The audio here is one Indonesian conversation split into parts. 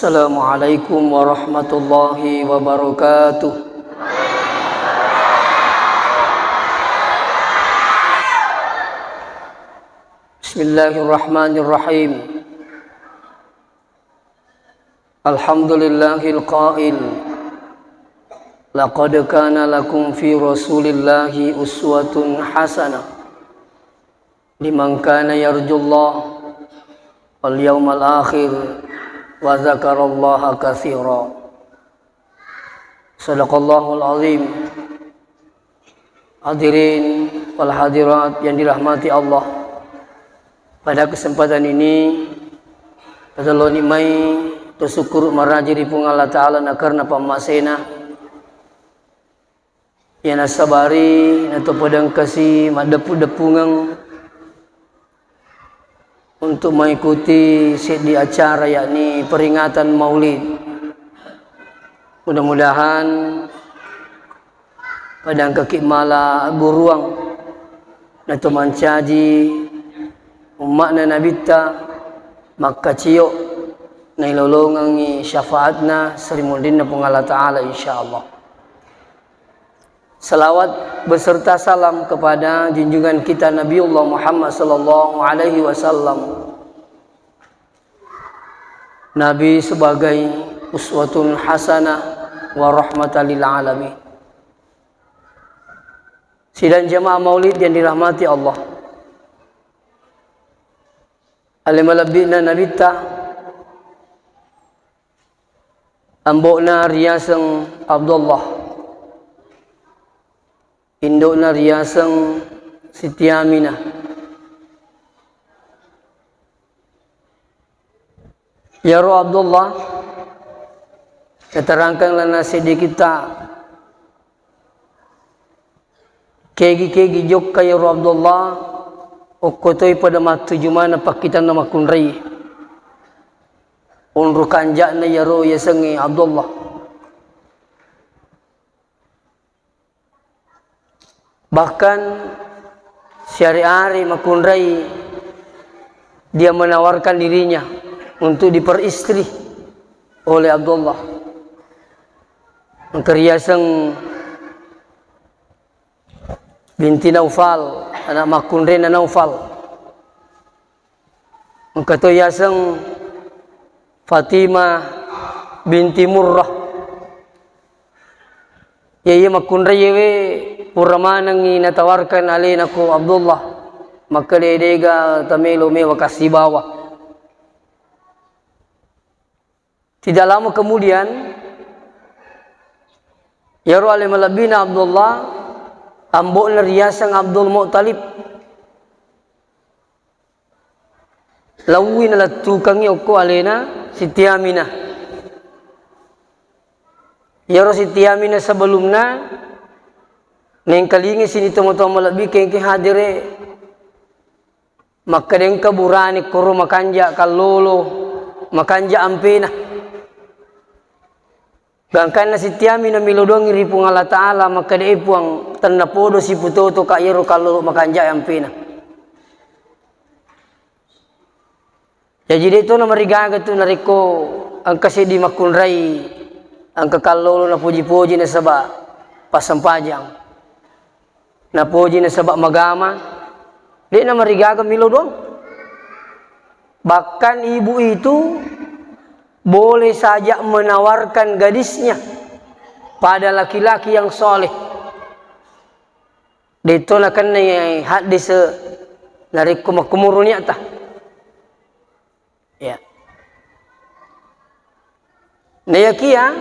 Assalamualaikum warahmatullahi wabarakatuh. Bismillahirrahmanirrahim. Alhamdulillahil qail, laqad kana lakum fi rasulillahi uswatun hasanah liman kana yarjullaha wal yawmal akhir wa dzakarallaha katsira. Shadaqallahul azim. Hadirin wal hadirat yang dirahmati Allah, pada kesempatan ini kita nikmai bersyukur marajiri pung Allah Ta'ala na karena pamasena yang nasabari nato padang kasih madepu-depungang untuk mengikuti di acara yakni peringatan Maulid. Mudah-mudahan padang kaki mala guruang nato mancaji umatna nabita maka ciyo na ilolongang syafaatna serimundinna pung Allah Ta'ala insyaallah. Salawat beserta salam kepada junjungan kita Nabiullah Muhammad sallallahu alaihi wasallam. Nabi sebagai uswatun hasanah wa rahmatan lil alamin. Sidang jemaah Maulid yang dirahmati Allah. Alimalabina nabita ambokna riaseng Abdullah, indokna riaseng Siti Aminah, ya Roh Abdullah, keterangkan lana sedikit kita kegi jok kaya Roh Abdullah okotoi pada matu jumana pakitan nama kunrai unru kanjakna ya Roh yasengi Abdullah. Bahkan syari-ari makunrai dia menawarkan dirinya untuk diperistri oleh Abdullah. Mengkeriaseng binti Naufal, anak makunrai na Naufal. Mengkatoyaseng Fatimah binti Murrah. Yaya makunrai yewe puramanang natawarkan alin ako Abdullah, maka dedega tamelo mewa kasih bawah. Tidak lama kemudian ya Roh alimalabina Abdullah ambok na riasang Abdul Muttalib lawi na latukang yoko alena Siti Aminah. Ya Roh Siti Aminah sebelumnya neng kalingi sini tomo-tomo lebih kengke hadire maka deng kaburani kuro makanja kalolo makanja ampena gangkan na Siti Aminah milodong iripung Allah Ta'ala maka de puang tanapodo si putoto ka yero kalolo makanja ampena. Jadi dito na marigaga to nariko ang kasi di makunray ang kakalolo na puji-puji na saba pasampajang na puji na sabak magama, di na marigaga milo doang. Bahkan ibu itu boleh saja menawarkan gadisnya pada laki-laki yang soleh. Dito na kan na hadis dari kumurunnya tah. Ya. Nayakia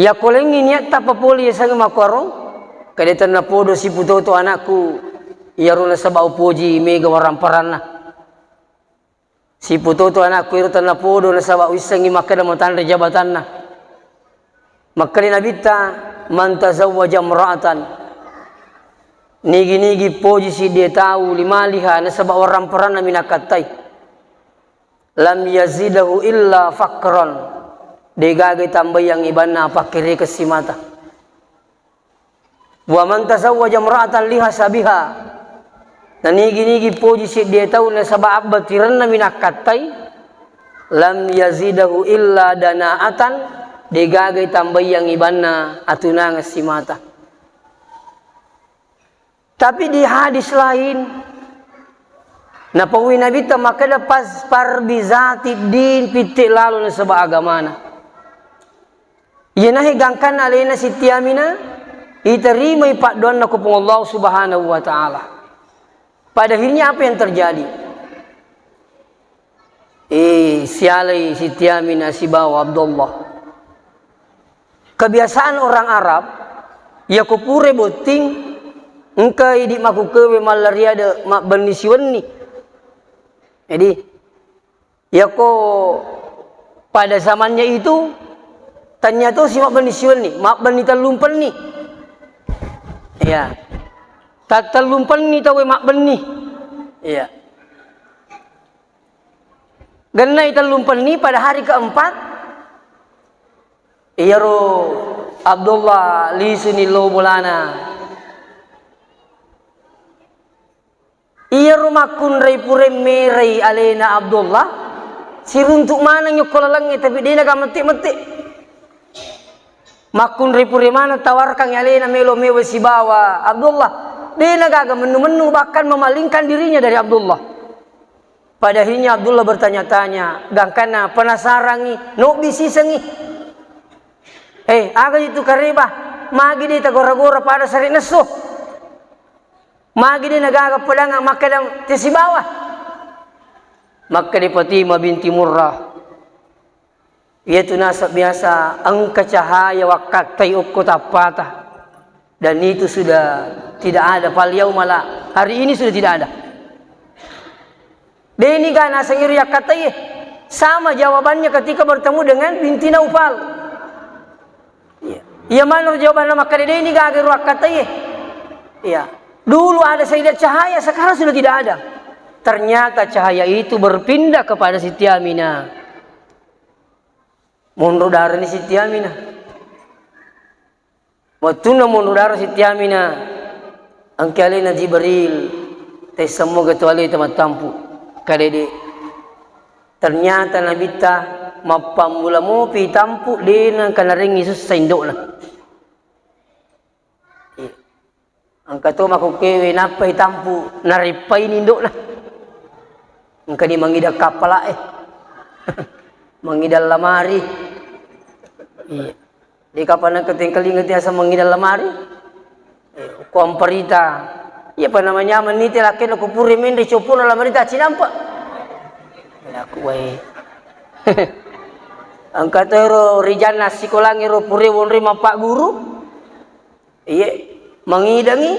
ya kolengi niat tapapoli ya sang makwaro kadetan na podo si putoto anakku ya runa sabau puji mega waramparana si putoto anakku irutan na podo na sabau isangi makada matanda jabatanna makali nabita man tazawwaja imra'atan nigi puji si dia tahu limaliha na sabau waramparana minakatai lam yazidahu illa faqran degagay tambay yang iban na pakiri kesimata. Wa man tazawwaja imra'atan liha sabiha Nanigi-nigi poji si dia tahu na sabab batiran na minakatai lam yazidahu illa danaatan degagay tambay yang ibanna atunang si mata. Tapi di hadis lain napawi Nabi ta makada pas parbizati din pitik lalu na sabab agamana. Yana higangkan alena si tiamina iterima ipakdoan na kupung Allah Subhanahu wa taala. Pada akhirnya apa yang terjadi? Sialai si tiamina si bawa Abdullah. Kebiasaan orang Arab ya kupure boting engkai di makukewe malaria de mak benisiwenni. Jadi ya ko pada zamannya itu ternyata si mak benisiwenni, mak benita lumpen ni. Ya. Tak terlumpen ni tahu mak beni. Ya. Genai terlumpen ni pada hari keempat. Iyaro Abdullah li sunilo bulana. Iyaro makun rai pure merai alena Abdullah. Siruntuk mana nyokol langit tapi dia nak metik-metik. Makun rai pure mana tawarkan alena melo mewe si bawa Abdullah. Dia nagaga menu-menu bahkan memalingkan dirinya dari Abdullah. Pada akhirnya Abdullah bertanya-tanya, gangkana penasaran no bisi sengi. Aga itu kareba, magi dia tagora-gora pada sari nesu. Magi dia nagaga pedang makadam tesi bawah. Maka di Fatimah binti Murrah. Yaitu nasab biasa angka cahaya wakat tayukku tapata. Dan itu sudah tidak ada paliau malah hari ini sudah tidak ada. Deni gana sengiri katai sama jawabannya ketika bertemu dengan binti Naufal. Ya mana jawabannya maka deni gagal katai. Ya dulu ada Sayyidah Cahaya sekarang sudah tidak ada. Ternyata cahaya itu berpindah kepada Siti Aminah. Mundur darah ni Siti Aminah. Waktu namun udara Siti Aminah angkalina Jibril teh semua kecuali teman tampu kadede ternyata Nabi ta mapamula mo pi tampu dina kana ring Yesus sa indok na angka to makukewe napay tampu naripay nindok na angka di mangida kapala mangida lamari di kapan ketinggaling ngerti mengidal lemari, komperita, ya apa namanya meniti laki aku puri mende copun lemari tak cinampak, aku wai, angkat ero rijana sikolangi ero puri wonri pak guru, iya mengidangi,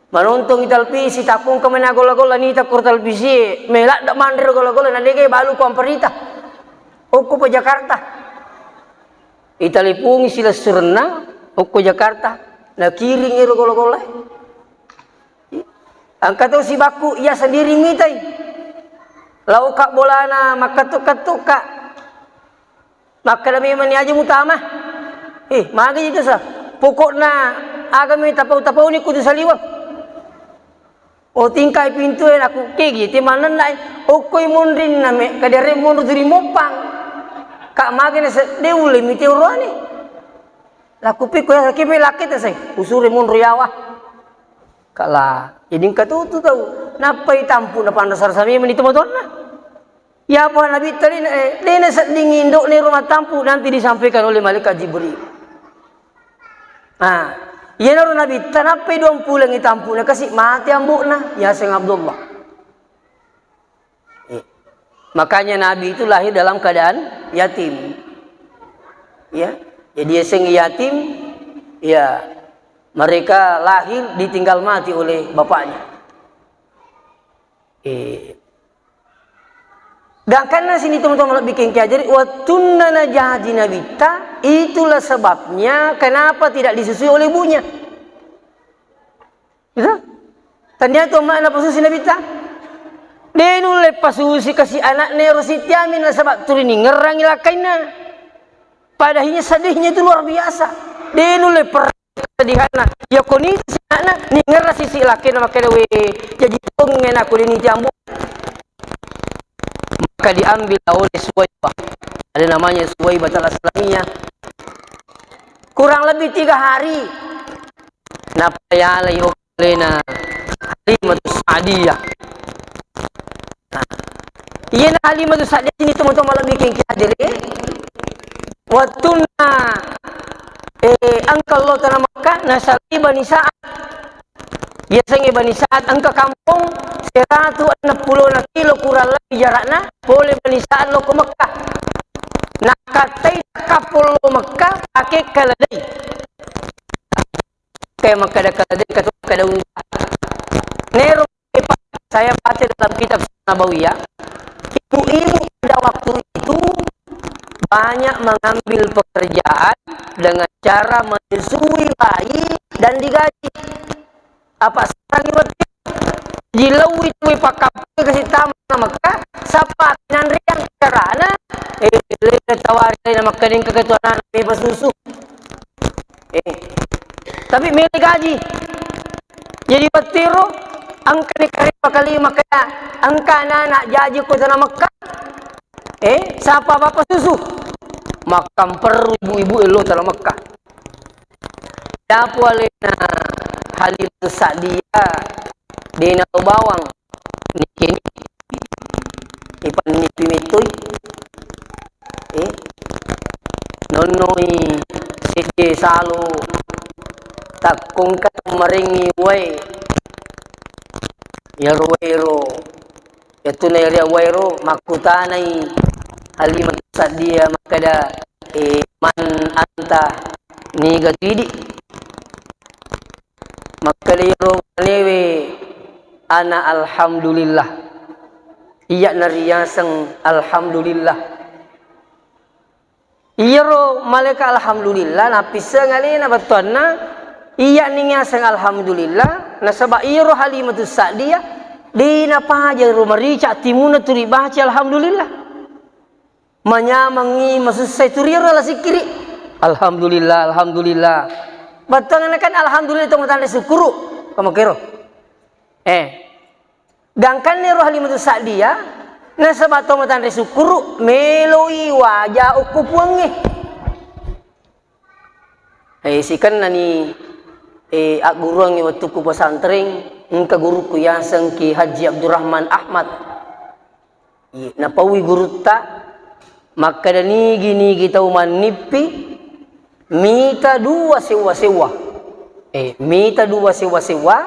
menonton televisi takung kemana gola-gola ni takur televisi, melak dak mandir gola-gola nanti ke balu komperita, aku pe Jakarta. Italipungi sila surna uko Jakarta na kiring iro gola-gola. Angkat si baku ia sendiri mitai. Lau kak bolana makatuk-katuk. Maka dami mani aja mutama. Magi itu sa. Pokokna agami tapau-tapau ni kudu saliwang. O tingkai pintu aku kegi ti manan lai. Okoy mundrin na me kadere mundu diri mopang. Kak magin sa deule miti urani. Laku piku ya kipe lakit sa usure mun riyawa. Kala iding katutu tahu. Napai tampu na pandasar sami menito moton na. Ya apa Nabi tadi dene sa dingin dok ni rumah tampu nanti disampaikan oleh malaikat Jibril. Iya naru Nabi tanapai 20 yang tampu na kasi mati ambuk na ya sing Abdullah. Makanya Nabi itu lahir dalam keadaan yatim. Ya, jadi sing yatim, ya mereka lahir ditinggal mati oleh bapaknya. Dan karena sini teman-teman bikin kiajari, watunna najati nabita, itulah sebabnya kenapa tidak disusui oleh ibunya. Gitu? Ternyata makna pasusi nabita. Denu lepas usi kasih anak Nero Siti Aminah sebab turini ngerang ilakaina. Padahnya sedihnya itu luar biasa. Denu lepas kesedihan na ya koni na ningar na sisi laki na makada we jadi tungen aku ini jambu maka diambil oleh Suwaibah, ada namanya Suwaibah al-Aslamiyah, kurang lebih 3 hari napayalay oleh Halimatus Sa'diyah. Iya na Halimatus Sa'diyah sini teman-teman malam bikin kihadiri waktu na angka Allah tanah Makkah nasali Bani Sa'ad biasanya Bani Sa'ad angka kampung 160 kilo kurang lebih jaraknya boleh Bani Sa'ad lo ke Makkah nak katai kapul lo Makkah pakai kaladai kayak Makkah ada kaladai kata ada unta Nero saya baca dalam kitab Nabawiyah ibu-ibu pada waktu itu banyak mengambil pekerjaan dengan cara menyusui bayi dan digaji apa sekali waktu dilawi tu pakap kasih tamat nama Makkah sapa nan riang karana le tawari nama kening keketuanan bebas susu tapi milik gaji jadi petiro angka ni karima kali Makkah angka anak jaji ko tanah Makkah sapa bapak susu makam perlu ibu-ibu elo tanah Makkah dapu alena Halimatus Sa'diyah dina bawang nikini ipan nipi mitoy nonoi sidi salo takung kat maringi way yarwairo itu na area wairo makutanay Halimatus Sa'diyah makada man anta ni gatidi makkaliro newe ana alhamdulillah iya nariyasang alhamdulillah iya ro malaka alhamdulillah napisa ngali na batuan na iya ningasang alhamdulillah nasaba iya ro Halimatus Sa'diyah di napahaja ro marica timuna turi baca alhamdulillah manyamangi masusay turi ro la sikiri alhamdulillah alhamdulillah batuan kan alhamdulillah itu matanda syukuru kamakiro gangkan ni roh Halimatus Sa'diyah na sa bato matanda syukuru meloi wajah ukupuangi sikan na ni agurang waktu ku pasantring ngka guru ku yasang ki Haji Abdurrahman Ahmad napawi guru ta maka dani gini kita umanipi mita 2 sewa-sewa mita 2 sewa-sewa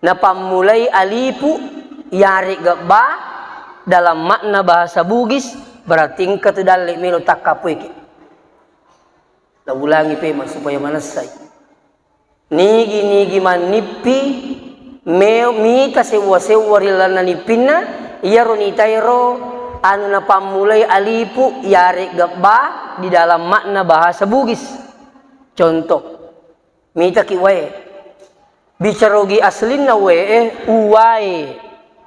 na pamulay alipu yari gaba dalam makna bahasa Bugis berarti katudali melo takapoy ki ulangi pe supaya manasay nigi manipi mita sewa-sewa rilana nipina iyaro ni tayro anu na pamulay alipu yari gaba di dalam makna bahasa Bugis contoh mita ki wae bicarogi aslin na wae uwae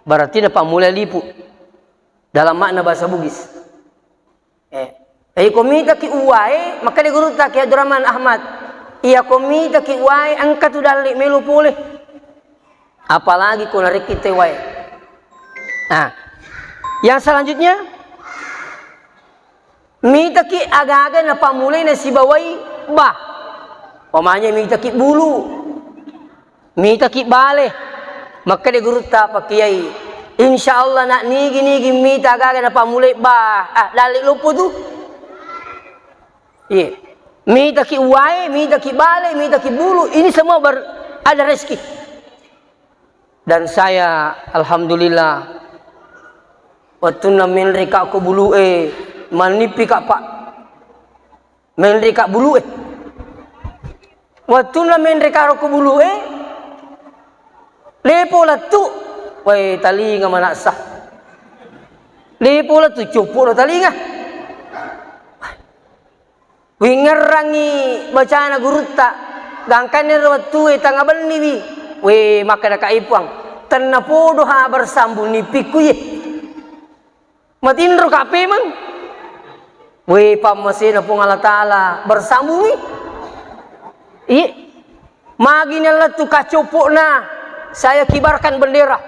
berarti na pamulay alipu dalam makna bahasa Bugis komita ki uwae maka di guru ta ki Abdurrahman Ahmad iya komita ki uwae angka tu dali melu pulih apalagi ko narik kita wae yang selanjutnya mita ki aga-aga na pamulay na si baway ba pamanya mita ki bulu mita ki bale maka di guru ta pakiyai insyaallah nak nigi mita aga-aga na pamulay ba dali lupo tu mita ki uwae mita ki bale mita ki bulu ini semua ada rezeki dan saya alhamdulillah waktu na menri ka ko bulu manipi ka pak menri ka bulu waktu na menri ka ko bulu lepo la tu way talinga manasa lepo la tu cupu la talinga wingerangi bacana gurutta gangkan ni waktu tanga bani we maka da kaipang tanapodo ha bersambung ni pikuye matindro kape man we pamasin na pong Allah Ta'ala bersambungi Magina latu kacupukna saya kibarkan bendera.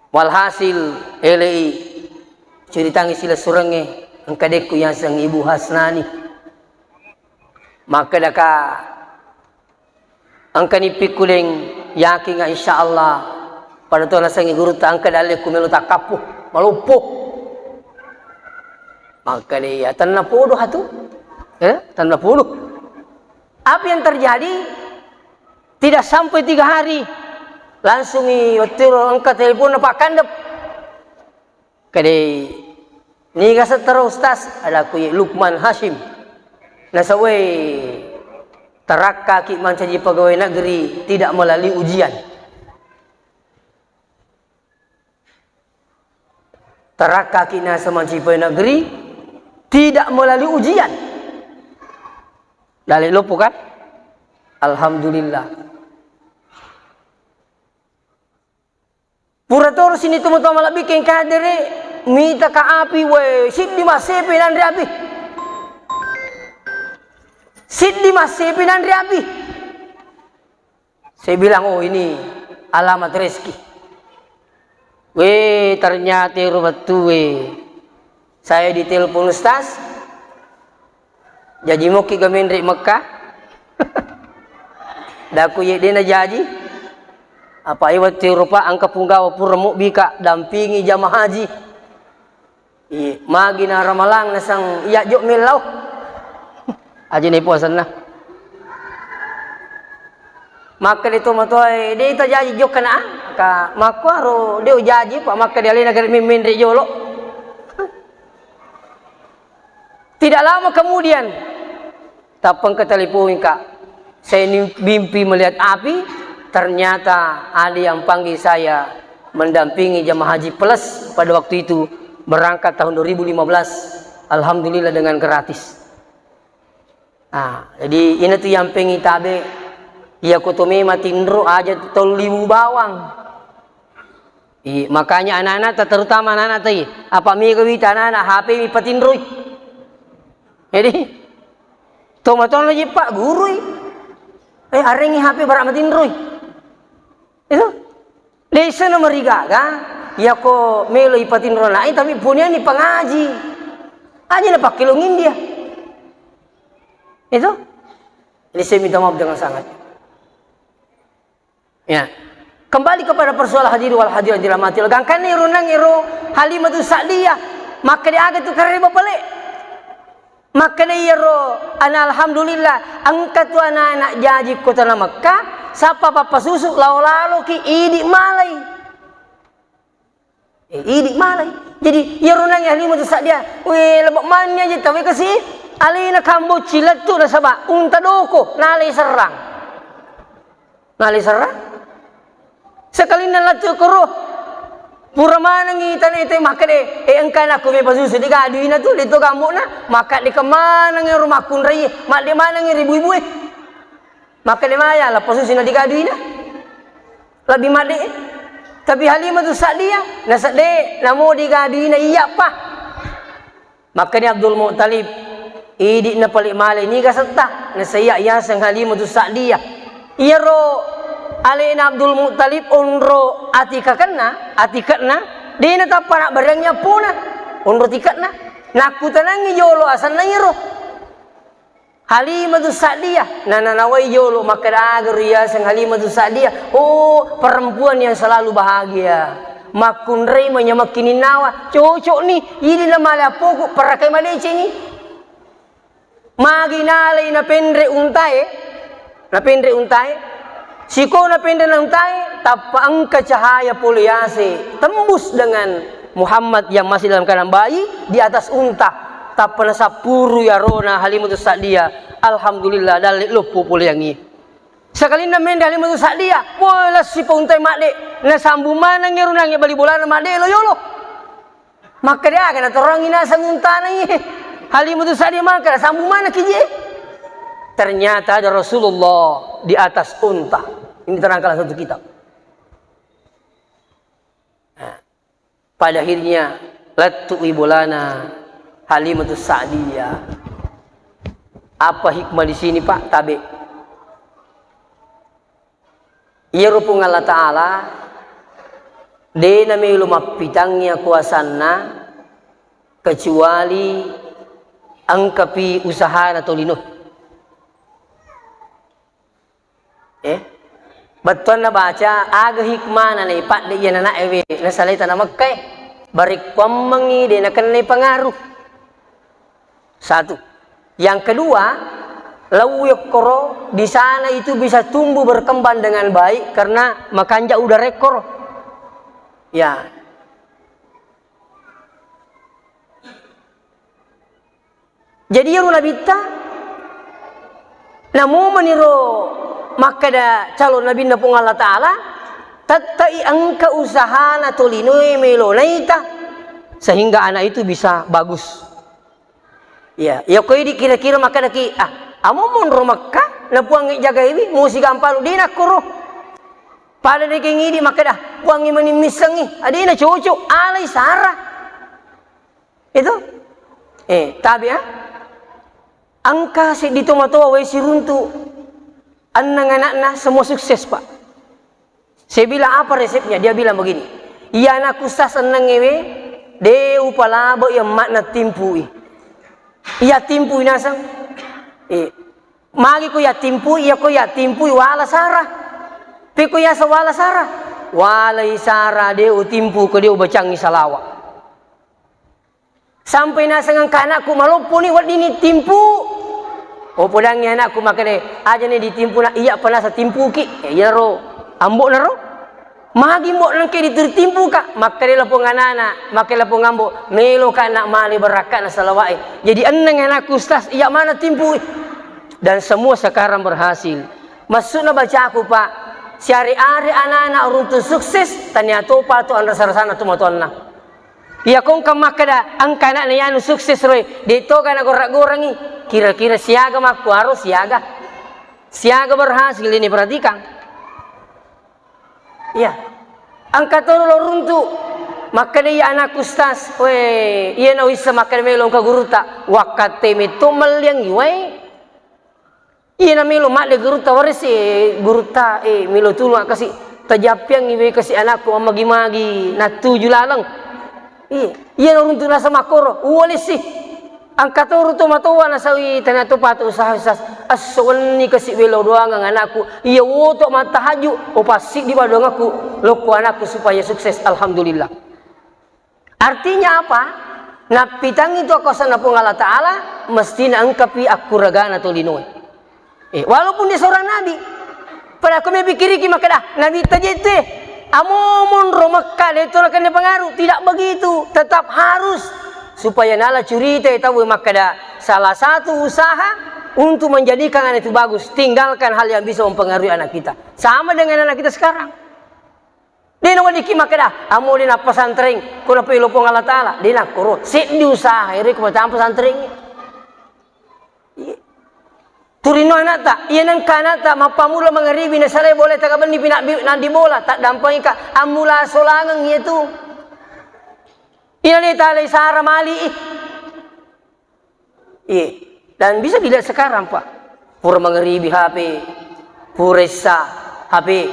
Walhasil elei ceritangi sila surange angkadeku yang sang ibu Hasnani. Maka daka angkani pikuleng yakin nga insyaallah pada tuan sang guru ta angka dale kumelo takapu malupuh. Maka dia tanna podo hatu. Tanna podo. Apa yang terjadi? Tidak sampai 3 hari langsung waktu angkat telepon Pak Kandep. Kadai ni kasat terus tas ada ku Lukman Hashim. Nasawe teraka ki mancaji pegawai negeri tidak melalui ujian. Teraka ki nasa mancaji pegawai negeri tidak melalui ujian. Dalil lupu kan? Alhamdulillah. Purator sini teman-teman malah bikin kadere minta ke api we siddi masepe dan api. Siddi masepe dan api. Saya bilang oh ini alamat rezeki. We ternyata rubatu we. Saya ditelepon Ustaz. Jadi moki gamen dari Mekah. Daku ye dena jadi. Apa iwat rupa angka punggawa puremuk bika dampingi jamaah haji. Magi na ramalang nasang iya jok milau. Aji ni puasan na. Maka dito matoy dia ita jaji jok kana ka makwaro dia jaji pak maka dia lain agar mimin ri jolo. Tidak lama kemudian tapang keteleponin kak. Saya mimpi melihat api. Ternyata ada yang panggil saya mendampingi jamaah haji plus pada waktu itu berangkat tahun 2015. Alhamdulillah dengan gratis. Jadi ini tuh yang pengen tabe. Ya kutumi matindro aja tol 5 bawang. Makanya anak-anak terutama anak-anak tadi apa mi kewita anak-anak HP mi patindroi. Jadi tomaton lagi pak gurui. Arengi HP barak matindroi. Itu desa nomor 3 kan ya ko melo ipatin lain tapi punya ni pengaji aja na pakilungin dia itu ini saya minta maaf dengan sangat ya kembali kepada persoalan hadir wal hadirat dirahmati Allah kan ni runang iro Halimatus Sa'diyah maka dia agak tu kareba balik maka dia iro ana alhamdulillah angkat tu anak-anak jaji kota Makkah. Siapa papa susu lalu ki idik malai. Idik malai. Jadi ya runang ya Halimatus Sa'diyah. Weh lebak mania je tahu kasih. Alina kambo cilat tu na sabak. Unta doko nalai serang. Nalai serang. Sekali nalatu koro. Pura mana ngitan itu maka de engkan aku me pasusu di gaduina tu dito kambo na maka di kemana ngi rumah kun rai mak di mana ngi ribu-ibu maka dia maya lah posisi nak digadui na lebih made tapi Halimatus Sa'diyah na sade namo digadui na iya pa maka ni Abdul Muttalib idik na palik malay ni kasata na saya ya sang Halimatus Sa'diyah iya ro alina Abdul Muttalib unro atikakna dia na tapanak barangnya puna unro tikatna naku tanangi yolo asan na iro Halimatus Sa'diyah nanawai jolo maka agar ya sang Halimatus Sa'diyah oh perempuan yang selalu bahagia makun rei menyamakini nawa cocok nih ini nama la pokok parakai malece ni magi nalai na pendre untai siko na pendre untai tapang cahaya poliase tembus dengan Muhammad yang masih dalam keadaan bayi di atas unta tapana sapuru ya rona Halimatus Sa'diyah alhamdulillah dalil lupu pula yang ini sekali na men Halimatus Sa'diyah bola si puntai makde na sambu mana ngeru nang bali bola na makde lo yolo maka dia akan terangin asa nguntana ni Halimatus Sa'diyah maka sambu mana kije ternyata ada Rasulullah di atas unta ini terangkan satu kitab pada akhirnya latu ibolana Halimatus Sa'diyah Apa hikmah di sini Pak? Tabe. Iya rupung Allah Ta'ala de na may lumapitangnya kuasanna kecuali ang kapi usaha na tolino. Betul na baca aga hikmah na ipat de yan na ewe na salita na magkay barik pamangi de na kanay pengaruh. Satu. Yang kedua, lauyok koro di sana itu bisa tumbuh berkembang dengan baik karena makanja udah rekor. Ya. Jadi yang nabita namu meniro makada calon nabi na pong Allah Ta'ala tatai angka usaha na tolinoy melonaita sehingga anak itu bisa bagus. Ya, ya kau di kira-kira makada ki amo mon romakka na puang jaga ibi musi gampalu di nak kuro. Pada dek ngidi makada puangi mani misangi adina cucu alai sara. Itu tabi angka si dito matoa way si runtu annang anak semua sukses Pak. Saya bilang apa resepnya? Dia bilang begini. Iya anak kusas annang ewe de upalabo yang makna timpui. Iya timpui nasang. Magi ko ya timpui, iya ko ya timpui wala sara. Piko ya sa wala sara. Wala isara de utimpu ko de ubacangi salawa. Sampai nasang ang kanakku malumpo ni wat dini timpu. O podangnya anakku makane aja nih ditimpu na iya pernah sa timpu ki. Iya ro. Ambok na ro. Magi mbok nang kay ditimpu ka. Makane la po nganana, makane la po ngambo. Melo ka anak mali beraka na salawai. Jadi eneng anakku ustaz iya mana timpu. Dan semua sekarang berhasil. Masuk na baca aku Pak. Syari-ari anak-anak runtuh sukses tanya to pa to andar sarasana to matonna. Ya kung kamakada ang kana na yan sukses roy. Dito ka na gorak-gorangi. Kira-kira siaga maku harus siaga. Siaga berhasil ini perhatikan. Ya. Ang katulong runtuh. Makada ya anak ustaz. Weh, iya na wisa makada melong ka guruta. Wakate mito malyang iway. Iya na melo mak de guruta waris guruta melo tulung kasi tajapyang iwe kasi anakku magi-magi na 7 lalang. Iya na runtuh na sa makoro. Walis ang katuro to matuwa na sawi tanato pato usaha aswan ni kasi welo doang ang anakku. Iya woto matahaju o pasik di badong aku loko anakku supaya sukses alhamdulillah. Artinya apa? Napitang itu ako sa napong Allah Ta'ala mesti na angkapi aku ragana to linoy. Walaupun dia seorang nabi, pada aku mikir makada nabi tajete, amomon romakka itu akan pengaruh. Tidak begitu, tetap harus supaya nala curita tahu makada salah satu usaha untuk menjadikan anak itu bagus. Tinggalkan hal yang bisa mempengaruhi anak kita. Sama dengan anak kita sekarang. Dia nak diki makada, amo dia nak pesantren, kuna pelopong Allah Ta'ala, dia nak kurut. Sit di usaha, iri kepada pesantrennya. Turino anak tak, iya nang kanata mapamula mangaribi na salay boleh tagaban ni pinak di bola tak dampangi ka amula solangang itu. Ina ni talay sara mali. Dan bisa dilihat sekarang Pak. Pura mangaribi HP, puresa HP.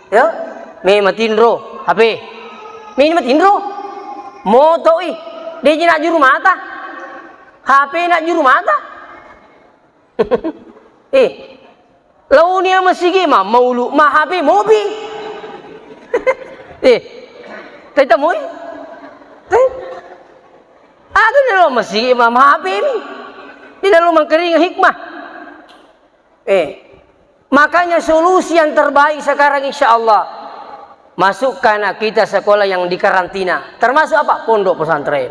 Ya, me matindro HP. Me matindro. Moto dia nak juru mata. HP nak juru mata. Lau ni masih gima maulu mahabi mobi. Kita moi. Aku ni lo masih gima mahabi ni. Tidak lo mengkering hikmah. Makanya solusi yang terbaik sekarang insya Allah masukkan anak kita sekolah yang di karantina. Termasuk apa? Pondok pesantren.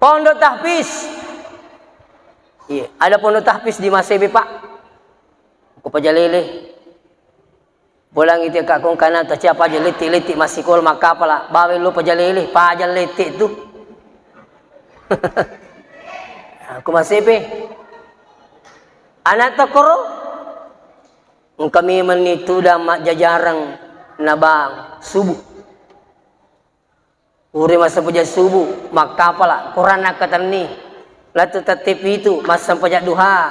Pondok tahfiz. Iya, ada pondok tahfiz di Masebe Pak. Ko pajalele. Bolang itu kak kong kana ta siapa aja letik masih kol makapala. Bawe lu pajalele, pajal letik tu. Aku Masebe. Anak takoro. Kami menitu damak jajarang nabang subuh. Uri masa puja subuh makapala Quran nakatan ni. latu tatip itu mas sampajak duha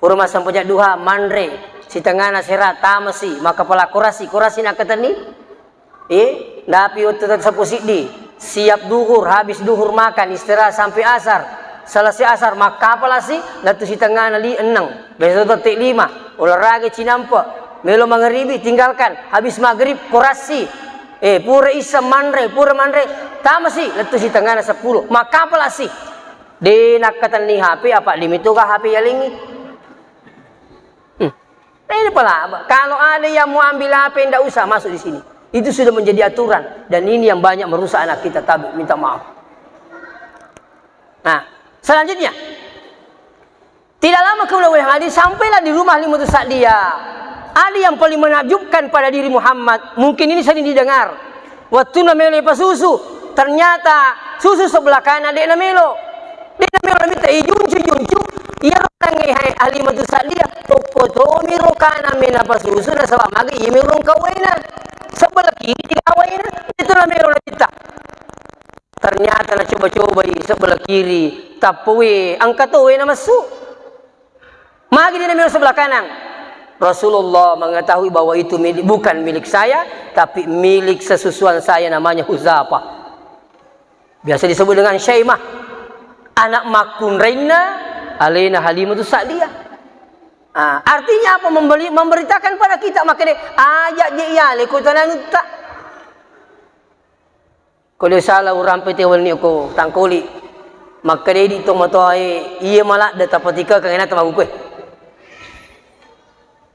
pura mas sampajak duha mandre si tengana serat tamasi maka pala kurasi nak ketani dapi ututan sapusik di siap duhur habis duhur makan istirahat sampai asar selesai asar maka pala si latu si tengana li enang besok tatip 5 olahraga cinampa melo maghribi tinggalkan habis maghrib kurasi pura isa mandre tamasi latu si tengana 10 maka pala si di nakatan ni HP apa limito ka HP yalingi ini pala kalau ada yang mau ambil HP tidak usah masuk di sini itu sudah menjadi aturan dan ini yang banyak merusak anak kita tabi minta maaf. Nah selanjutnya tidak lama kemudian hadis sampailah di rumah Halimatu Sa'diyah ada yang paling menakjubkan pada diri Muhammad mungkin ini sering didengar waktu namelo susu ternyata susu sebelah kanan dia namelo minta juncu ia rotangi Halimatu Sa'diyah toko miro kana mena pasusu na sawa magi imirong kawaina sebelah kiri kawaina itu namelo kita ternyata na coba-coba sebelah kiri tapwe angkat we na masuk magi dia namelo sebelah kanan Rasulullah mengetahui bahwa itu bukan milik saya tapi milik sesusuan saya namanya Huzafah biasa disebut dengan Syaimah anak makun Reina Alena Halimatu Sa'diyah. Artinya apa? Memberitakan pada kita maka dia ajak dia lekut tananutta. Kalau salah orang petewal ni aku tangkoli maka dia di tomatoi iya malak data patika kangena tamagu kue.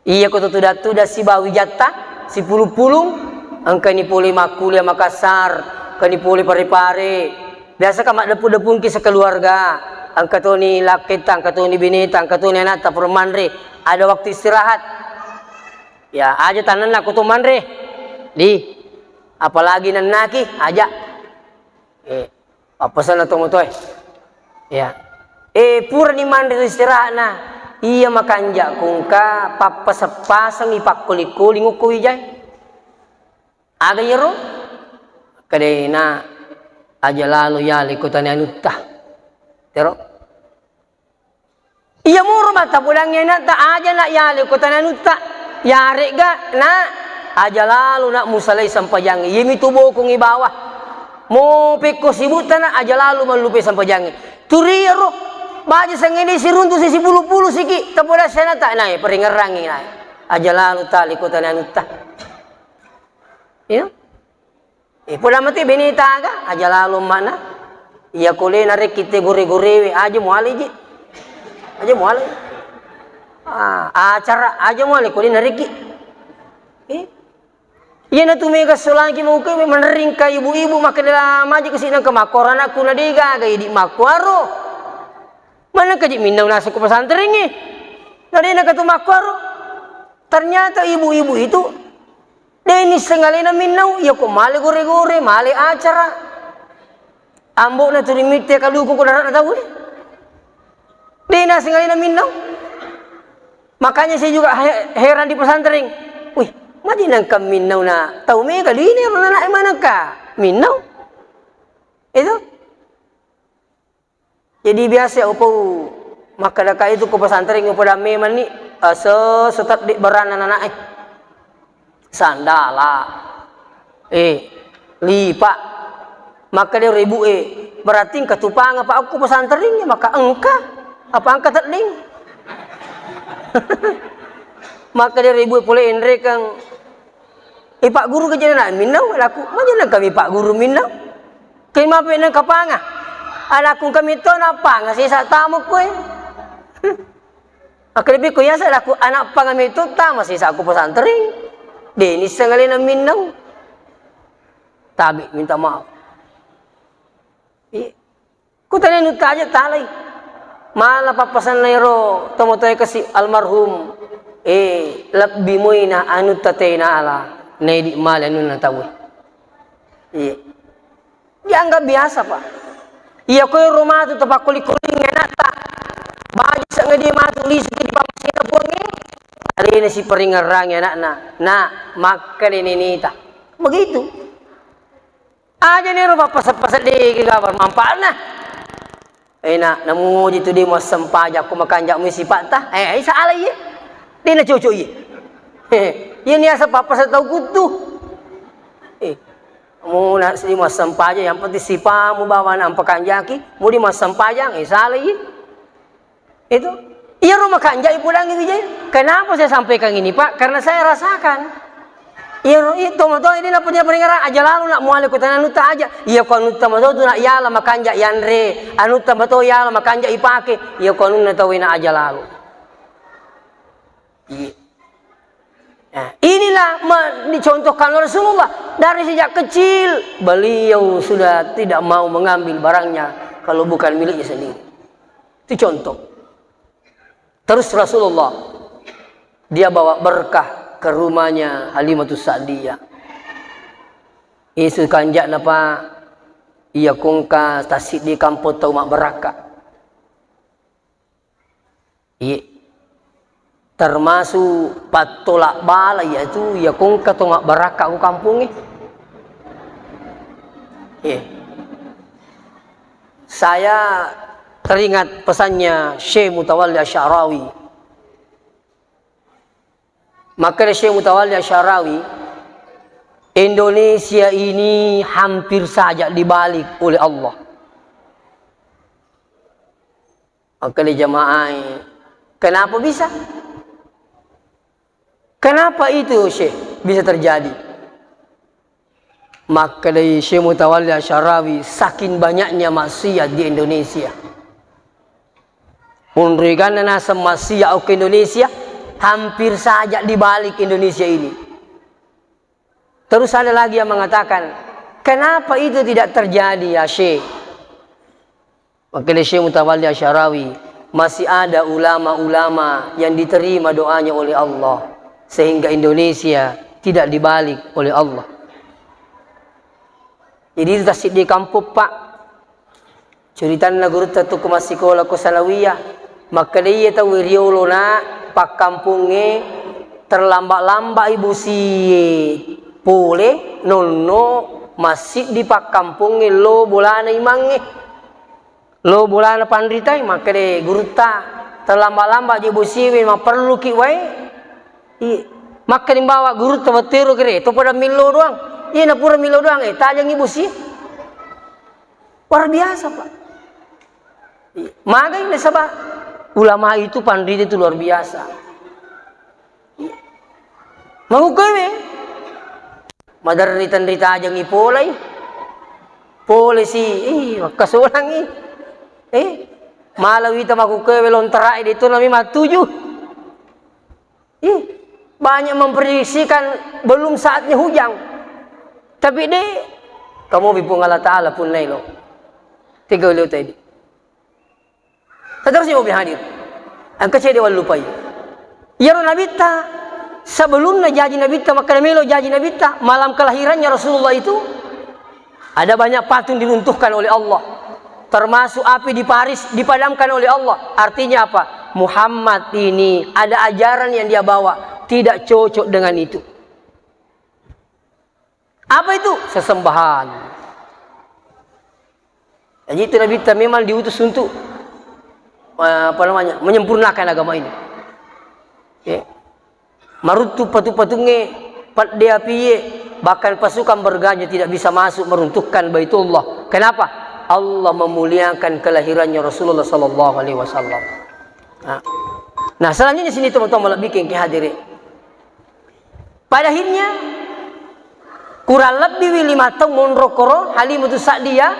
Iya ko tuda si bawi jatta si pulung angka ni puli makulia Makassar kani puli pare-pare biasa ka mak depu-depun kisah keluarga angka tu ni lakita angka tu ni binita angka tu ni anak tak mandre ada waktu istirahat ya aja tanan aku tu mandre di apalagi nanaki aja apa sana tu motoy ya pura ni mandre istirahat na iya makanja kungka papa sepasang ipak kuli-kuli ngukui jay aga yero kadai na aja lalu ya likutan anutta tero iya muru mata pulangnya nak tak aja nak ya likutan anutta ya rega nak aja lalu nak musalai sampai jangi yemi tubuh kung ibawah mo peko sibutan aja lalu malupe sampai jangi turiero baja sangini si runtu si bulu-bulu siki tapoda sana tak naik peringerangi naik aja lalu tak likutan anutta ya pula mati benita aga aja lalu mana iya kule narik kita gore-gore aja muali ji aja muali acara aja muali kule narik iya na tumega solangi mau ke menering ka ibu-ibu maka dalam aja kesini ke makoran aku nadiga gaya di makwaro mana kaji minau nasi ke pesantren ni nadi nak tu makwaro ternyata ibu-ibu itu Deni sengalina minau, ya ko male gore-gore, male acara. Ambok na turimite kaluku ko darat tahu. Dena sengalina minau. Makanya saya juga heran di pesantren. Wih, madi nang kam minau na tahu me kali ini orang anak mana ka? Minau. Itu. Jadi biasa opo maka daka itu ko pesantren ko pada me man ni setat di beranan anak sandala lipa maka dia ribu berarti ketupang apa aku pesantrennya maka engka apa angka terding maka dia ribu pula Indre kang pak guru kejadian minau laku macam kami pak guru minau kami apa yang kapanga alaku kami to napa ngasih sak tamu kue maka lebih kuya saya laku anak pangami itu tak masih aku pesantren Deni sengalina minau tabi minta maaf ku tanya nuta aja talay malah papasan layro tomotoy kasi almarhum labbi na anu tatay na ala naidi mal anu na tawi dianggap biasa pak iya ko yung rumato tapakuli-kuling nga nata bagi sa nga di matulis di pamasita buwangi hari ini si peringarang anak na maka ninita begitu aja nih rumah pasal-pasal di kabar mampal nah nak namu jitu dia mas sempaja aku makan jak misi patah. Salah ye. Dia nak cocok ye. Ye ni asa papa saya tahu kutu. Mu nak si mas sempaja yang penting sipa mu bawa nak pakan jaki, mu di mas sempajang salah ye. Itu. Iya rumah kanjai pulang gitu je. Kenapa saya sampaikan ini Pak? Karena saya rasakan. Iya itu motor ini nak punya pendengaran aja lalu nak muali kota anuta aja. Iya kalau anuta motor tu nak ya lama kanja yanre. Anuta motor ya lama kanja ipake. Iya kalau anuta tahu nak aja lalu. Iya. Nah, inilah dicontohkan Rasulullah dari sejak kecil. Beliau sudah tidak mau mengambil barangnya kalau bukan miliknya sendiri. Itu contoh. Terus Rasulullah dia bawa berkah ke rumahnya Halimatus Sa'diyah. Isu kanjak napa ia kongka tasid di kampung tau mak beraka. Termasuk patolak bala yaitu ia kongka tau mak beraka ku kampung Saya teringat pesannya Syekh Mutawalli Asy'arawi. Maka Syekh Mutawalli Asy'arawi, Indonesia ini hampir saja dibalik oleh Allah. Maka jamaah, kenapa bisa? Kenapa itu Syekh bisa terjadi? Maka dari Syekh Mutawalli Asy'arawi, saking banyaknya maksiat di Indonesia. Menurikan nasa maksiat ke Indonesia, hampir saja dibalik Indonesia ini. Terus ada lagi yang mengatakan, kenapa itu tidak terjadi ya Syekh? Maka dari Syekh Mutawalli Asy'arawi, masih ada ulama-ulama yang diterima doanya oleh Allah, sehingga Indonesia tidak dibalik oleh Allah. Jadi itu tasik di kampung Pak. Ceritaan guru tu ke masih sekolah ke Salawiyah. Maka dia tahu riolo na pak kampungnya terlambat-lambat ibu si pole nono masih di pak kampungnya lo bolana imangnya lo bolana pandritai maka dia guru terlambat-lambat ibu si memang perlu kiwai maka dimbawa guru tabatero kere to pada milo doang iya na pura milo doang tajang ibu si luar biasa Pak. Maka ini sebab ulama itu pandit itu luar biasa. Mau kowe madarita-rita aja ngipolay. Polisi kasulang malawi ta maku kowe lontara dito nami matuju. Banyak memprediksikan belum saatnya hujan. Tapi kamu bipung Allah Ta'ala pun nailo. Tiga uliu tadi. Seterusnya mau hadir. Angka saya dewan lupai. Ya Nabita sebelumnya jadi Nabita maka melo jadi Nabita malam kelahirannya Rasulullah itu ada banyak patung diruntuhkan oleh Allah. Termasuk api di Paris dipadamkan oleh Allah. Artinya apa? Muhammad ini ada ajaran yang dia bawa tidak cocok dengan itu. Apa itu? Sesembahan. Jadi itu Nabita memang diutus untuk menyempurnakan agama ini. Marutu patu-patungnya pat dia piye bahkan pasukan bergajah tidak bisa masuk meruntuhkan Baitullah. Kenapa? Allah memuliakan kelahirannya Rasulullah sallallahu alaihi wasallam. Nah, selanjutnya sini teman-teman bikin ke hadirin. Pada akhirnya kurang lebih 5 tahun monrokoro Halimatus Sa'diyah,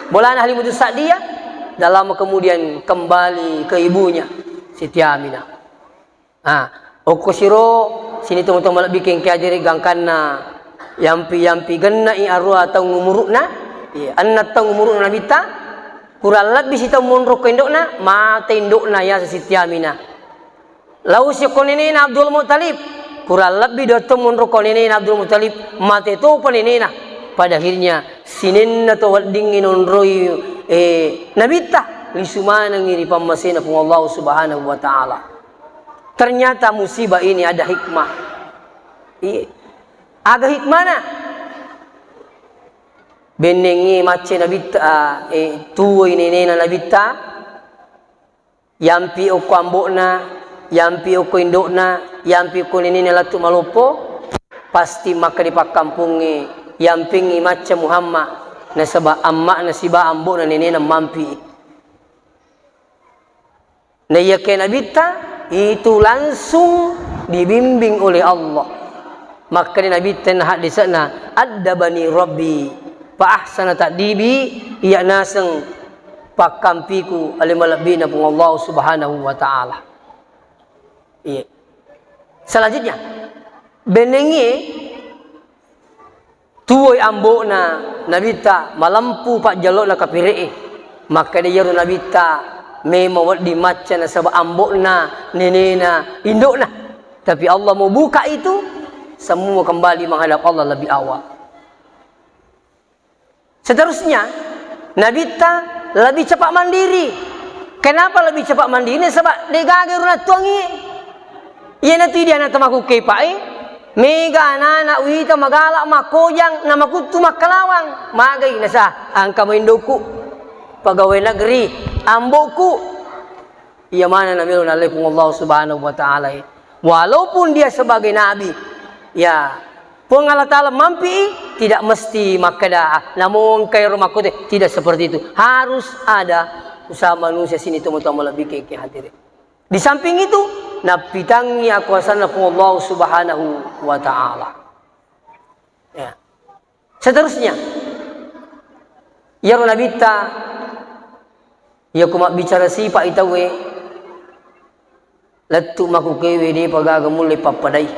bolana Halimatus Sa'diyah dalam kemudian kembali ke ibunya Siti Aminah. Okosiro sini teman-teman bikin kiajari gangkanna yampi genna i arwa tau ngumurukna anna tau ngumurukna Nabita kurang lebih sita monro kendokna mata indokna ya Siti Aminah. Lau si konenena Abdul Muttalib kurang lebih datang monro konenena Abdul Muttalib mata itu penenena. Pada akhirnya sininna to dingin onroi Nabita lisumana ngiri pamasina pun Allah Subhanahu wa taala. Ternyata musibah ini ada hikmah. Ada hikmahna. benengi mace nabita tuoi nenena nabita yampi oko ambokna yampi oko indokna yampi oko nenena latu malopo pasti maka dipakkampungi yampingi mace Muhammad nasaba amma nasiba ambokna nenena mampi na iya kaya nabita itu langsung dibimbing oleh Allah. Maka di Nabi tenah di sana adabani Rabbi fa ahsana ta'dibi ya naseng pakampiku alimalabina pun Allah Subhanahu wa taala. Iya. Selanjutnya benengi tuoi ambokna nabita malampu pak jalokna kapiree maka dia yaru nabita memang di maca nasaba ambokna nenena indokna tapi Allah mau buka itu semua kembali menghadap Allah lebih awal. Seterusnya nabita lebih cepat mandiri. Kenapa lebih cepat mandiri? Sebab dia gagal runa tuangi. Ia nanti dia nak tamaku kepai mega anak wita magalak makoyang nama kutu makalawang magai nasa angka maindoku pegawai negeri amboku ia mana nabiun alaikum Allah Subhanahu wa taala. Walaupun dia sebagai nabi ya pun Allah Ta'ala mampi tidak mesti makada namun kaya rumah kote tidak seperti itu harus ada usaha manusia sini teman-teman lebih ke hadirin. Di samping itu napitangi akuasana pun Allah Subhanahu wa taala. Ya. Seterusnya ya nabita ya kuma bicara sipa itawe latu maku kewe di pagaga mulai papadai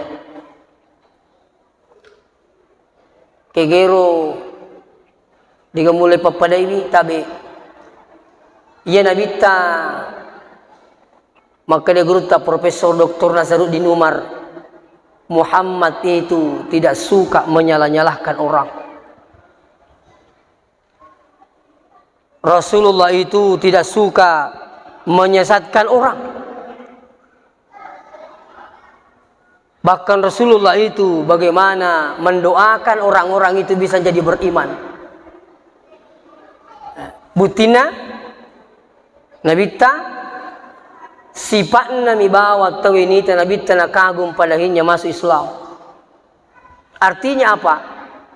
kegero diga mulai papadai ni tabe ia nabita maka dia guru tak Profesor Dr. Nazaruddin Umar Muhammad itu tidak suka menyalah-nyalahkan orang. Rasulullah itu tidak suka menyesatkan orang. Bahkan Rasulullah itu bagaimana mendoakan orang-orang itu bisa jadi beriman. Butina nabita sifatnya mibawa tawinita nabita na kagum padahinya masuk Islam. Artinya apa?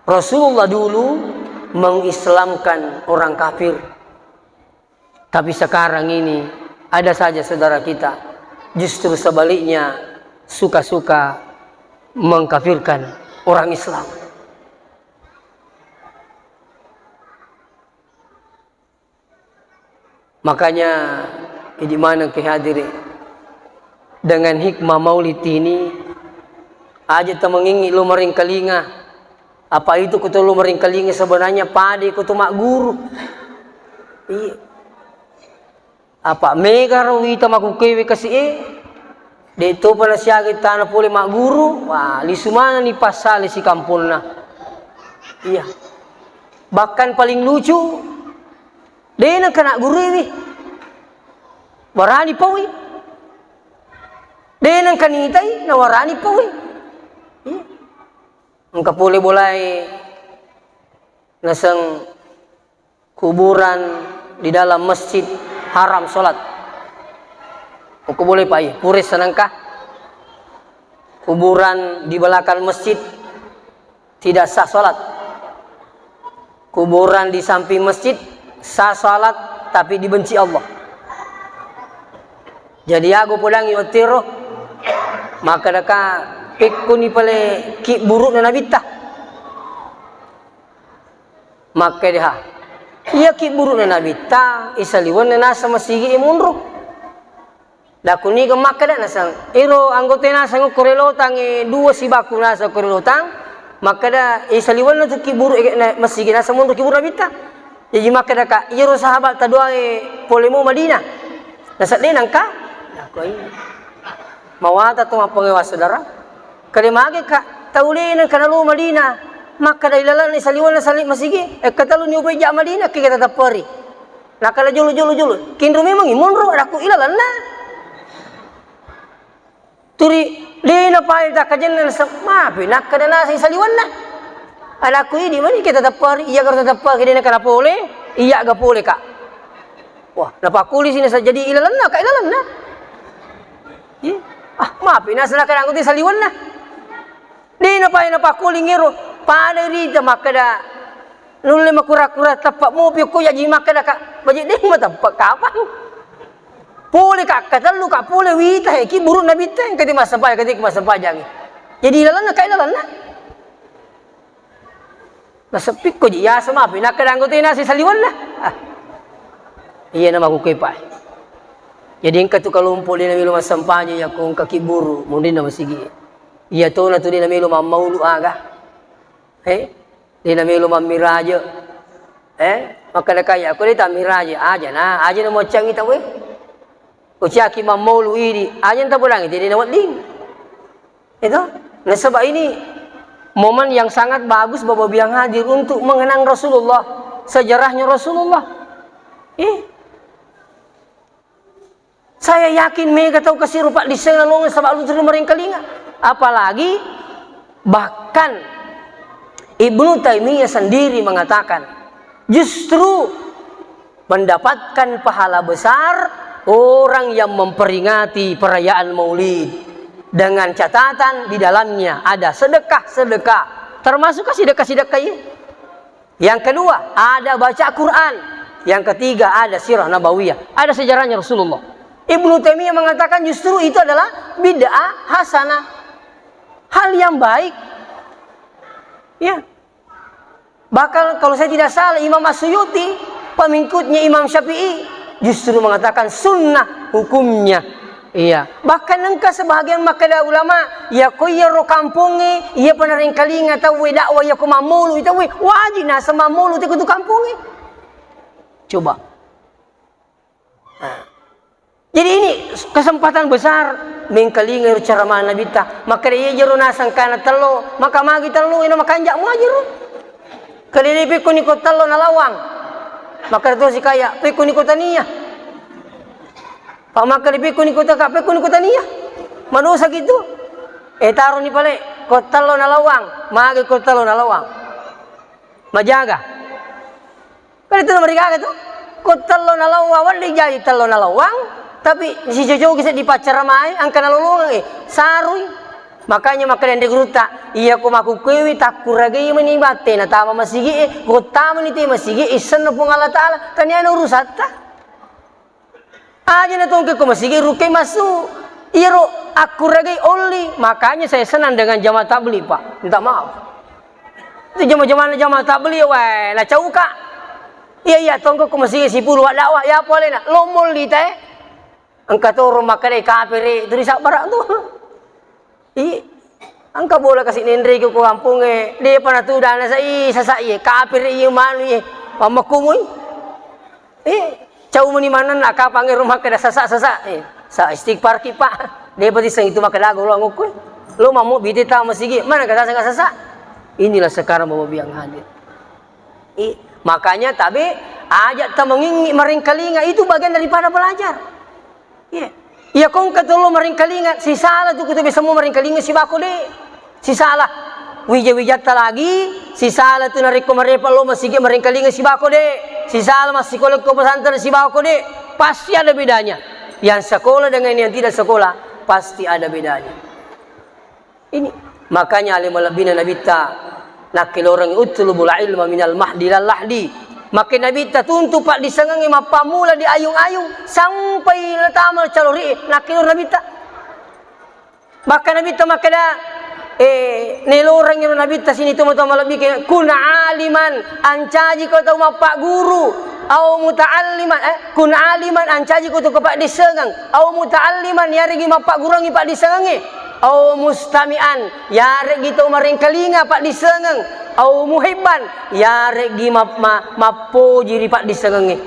Rasulullah dulu mengislamkan orang kafir. Tapi sekarang ini ada saja saudara kita justru sebaliknya suka-suka mengkafirkan orang Islam. Makanya di mana kehadirin dengan hikmah maulid ini aja temengingi lu mering kelinga apa itu kutu lu mering kelinga sebenarnya pade kutu mak guru iya apa mega rawita maku kewe kasi de itu pala siya kita na puli mak guru wah lisumana ni pasali si kampulna iya bahkan paling lucu dia nak kena guru ini warani pawi dia nak kanitai na warani pawi iya engka puli boleh nasang kuburan di dalam masjid haram solat engka boleh pai puris sanangkah kuburan di belakang masjid tidak sah solat kuburan di samping masjid sah salat tapi dibenci Allah. Jadi aku pulang iwatiro maka daka pikku ni pale ki buruk na nabita. Maka dia iya ki buruk na nabita isaliwan na nasa masigi imunro. Dakuni ka maka da nasang iro anggote nasa ngo korelotang dua si baku nasa korelotang maka da isaliwan na ki buruk na masigi nasa munro ki buruk nabita. Jadi maka daka iro sahabat tadua polemo Madinah. Nasa denang ka? Nako ini. Mawata to mapangewa saudara. Kalimage ka taulinan kanalu Madinah. Maka da ilalan ni saliwan na salib masigi. Katalu ni ubay ja Madinah kaya tatapari. Nakala julu. Kinro memang imunro aku ilalan na. Turi dina pa ita kajen na sa mapi nakada na sa saliwan na. Anakku ini mana kita tapar, iya kalau tapar kita nak boleh, iya gak boleh kak. Wah, napa kulis ini saja jadi ilalan nak, ilalan nak. Ya, maaf, ina sana kan aku saliwan na. Di napa kuling ngero, pada rita makada nulle makura-kura tapak mo piyo ko yaji makada kak, baje ding matapak kapan. Pule kak, katalu kak pule wita ki buruk na biteng kati masapay kati masapay jangi. Jadi ilalan na kak ilalan na. Nasapik ko ya sama pinakada ko si saliwan na. Iya nama ko kepay. Jadi engkau tu kalau umpul dia namilu masampanya ya kong kaki buru mungkin nama sigi. Iya tu na tu dia namilu mamaulu aga. Dia namilu mamiraja. Maka dah kaya aku dia tak miraja aja na aja nama cang kita we. Uciaki mamaulu ini aja tak pulang itu dia nak ding. Itu. Nah sebab ini momen yang sangat bagus Bapak yang hadir untuk mengenang Rasulullah, sejarahnya Rasulullah. Saya yakin mereka tahu kasih rupa di sana longan sebab lu terus mereka linga. Apalagi bahkan Ibnu Taimiyah sendiri mengatakan justru mendapatkan pahala besar orang yang memperingati perayaan Maulid dengan catatan di dalamnya ada sedekah-sedekah, termasuk sedekah-sedekah ini. Yang kedua ada baca Quran, yang ketiga ada sirah nabawiyah, ada sejarahnya Rasulullah. Ibnu Taimiyah mengatakan justru itu adalah bid'ah hasanah, hal yang baik. Ya. Bahkan kalau saya tidak salah Imam As-Suyuti, pengikutnya Imam Syafi'i, justru mengatakan sunnah hukumnya. Iya. Bahkan engkau sebahagian makada ulama, ya ko ya ro kampungi, ya penaring kalinga tahu dakwah ya ko mamulu itu wajib na sama mamulu itu kampungi. Coba. Jadi ini kesempatan besar mengkalinga cara mana bita. Maka dia jero nasang kana telo, maka magi telo ina makanjak mo jero. Kali dia pikun ikut telo na lawang. Maka itu si kaya pikun ikut tania. Pak maka dia pikun ikut ka pikun ikut tania. Manusa gitu. Taruh ni pale kot telo na lawang, magi kot telo na lawang. Majaga. Kali itu mereka itu kot telo na lawang, wali jadi telo na lawang. Tapi si Jojo bisa dipacar mai angka nalulungan sarui. Makanya makanan de gruta iya ko makukuwi takuragay manibate na tama masigi ko tama ni te masigi isan po Allah taala tanya no rusata. Aja na tongke ko masigi rukay masu. Iro akuragay only. Makanya saya senang dengan jamaah tabligh Pak. Minta maaf. Itu jamaah tabligh weh na cauka. Iya tongke ko masigi 10 dakwah ya boleh na lomol di teh. Angka tu rumah kare kafir itu disak barak tu. Angka bola kasih nendri ke kampung dia pernah tu dana sasai kafir malu pamakumui. Cau mani mana nak kapange rumah kada sasak sa istighfar ki Pak. Dia pati sang itu maka lagu lo ngukui. Lo mamu bidi ta masigi mana kata sasak. Inilah sekarang Bapak yang hadir. Makanya tapi ajak tamangingi meringkalinga itu bagian daripada belajar. Ya kong katulu meringkalinga si salah tu kita bisa mau meringkalinga si bako de si salah wijata lagi si salah tu nariko marepa lo masih meringkalinga si bako de si salah masih kolok ko pesantren si bako de pasti ada bedanya yang sekolah dengan yang tidak sekolah pasti ada bedanya. Ini makanya alim labina nabita nakil orang utlubul ilma minal mahdi lal lahdi. Maka Nabi tertuntuk pak disengangi mapamula di ayung-ayung sampai letama calori nakil Nabi ta. Maka Nabi ta makada nelorang yang Nabi ta sini tu mata lebih ke kun aliman ancaji kau tahu mapak guru au muta'alliman kun aliman ancaji kau tu pak disengang au muta'alliman ya regi mapak gurangi pak disengangi au mustami'an ya regi tu maringkalinga pak disengang au muhibban ya regi mapoji di pak disengengi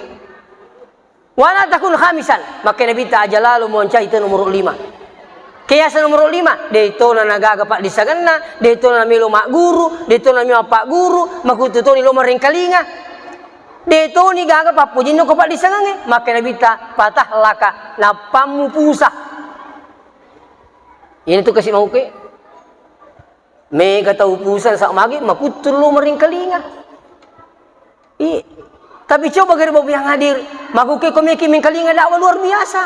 wala takun khamisan maka Nabi ta aja lalu monca itu nomor 5 kiasan nomor 5 de itu na nagaga pak disengenna de itu na milo mak guru de itu na milo pak guru makutu to ni lo maringkalinga de itu ni gaga papuji no ko pak disengengi maka Nabi ta patah laka na pamu pusah ini tu kasih mau ke Mega taupusan sak magi makutulu mering kalinga. Tapi coba gari babu yang hadir, makuke komiki min kalinga dakwah luar biasa.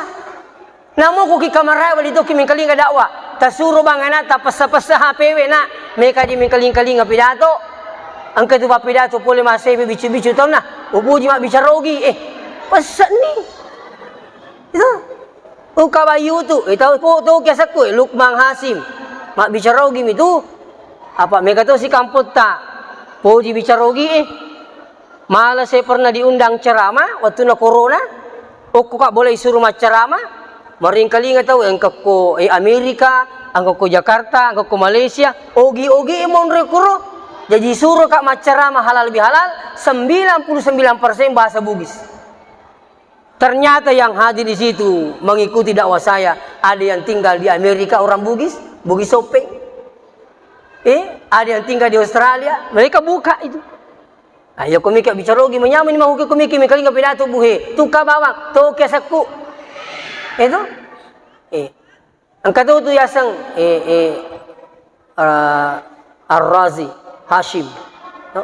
Namo ko ki kamaray wali to ki min kalinga dakwah. Tasuro bangana ta pasa-pasa HPW na meka di min kalinga pidato. Ang ketua pidato pole masebe bicu-bicu tahu na. Upuji mak bicara rogi pesan ni. Itu. Kabayu tu, tahu tu kiasaku Lukman Hasim. Mak bicara rogi itu. Apa mereka tahu si kamput tak? Puji bicara rogi Malah saya pernah diundang ceramah waktu na corona. Kok boleh suruh mak ceramah? Maring kali nggak tahu engkau ko Amerika, engkau ko Jakarta, engkau ko Malaysia. Ogi mon rekuro. Jadi suruh kak mak ceramah halal lebih halal 99% bahasa Bugis. Ternyata yang hadir di situ mengikuti dakwah saya ada yang tinggal di Amerika orang Bugis, Bugis Sopeng. Ada yang tinggal di Australia, mereka buka itu. Ayo komika bicara lagi menyamin mau ke komiki kali nggak pidato buhe, tuka bawang, to kesaku. Itu, angkat tu yasang Ar-Razi Hashim, no?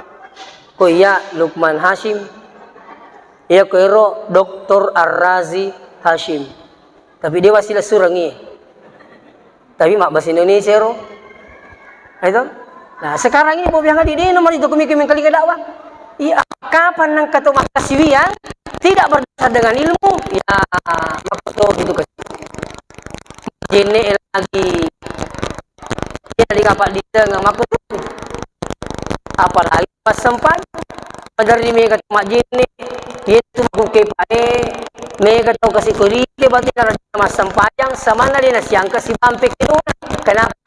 Ko iya Lukman Hashim, iya ko ero Dr. Ar-Razi Hashim. Tapi dia wasilah surangi. Tapi mak bahasa Indonesia ro. Itu. Nah, sekarang ini yang hadir ini nomor itu kami kali dakwah. Iya, kapan nang kata makasiwi yang tidak berdasar dengan ilmu? Ya, maksud itu ke. Jene lagi. Ya di kapal di tengah maksud. Apalagi pas sempat dari mereka mak jene itu buke pae mereka tahu kasih kuri ke berarti ada mas sempayang sama dia nasi angka si bampek itu kenapa